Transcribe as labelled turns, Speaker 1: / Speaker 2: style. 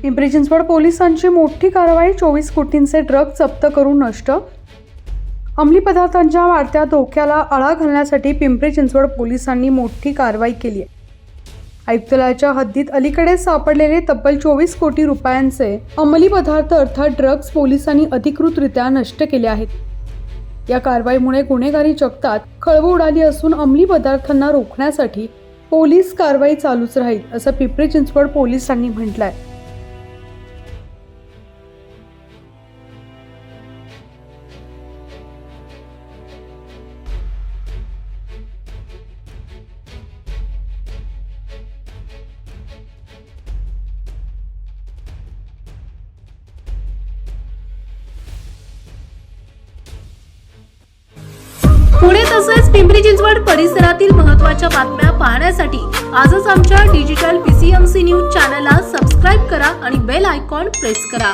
Speaker 1: पिंपरी चिंचवड पोलिसांची मोठी कारवाई, 24 कोटींचे ड्रग्ज जप्त करून नष्ट। अंमली पदार्थांच्या वाढत्या धोक्याला आळा घालण्यासाठी पिंपरी चिंचवड पोलिसांनी मोठी कारवाई केली आहे। आयुक्तालयाच्या हद्दीत अलीकडे सापडलेले तब्बल 24 कोटी रुपयांचे अंमली पदार्थ अर्थात ड्रग्ज पोलिसांनी अधिकृतरित्या नष्ट केले आहेत। या कारवाईमुळे गुन्हेगारी जगतात खळबळ उडाली असून अंमली पदार्थांना रोखण्यासाठी पोलीस कारवाई चालूच राहील, असं पिंपरी चिंचवड पोलिसांनी म्हटलंय।
Speaker 2: पुणे तसेच पिंपरी चिंचवड परिसरातील महत्त्वाच्या बातम्या पाहण्यासाठी आजच आमच्या डिजिटल PCMC न्यूज चॅनलला सबस्क्राइब करा आणि बेल आयकॉन प्रेस करा।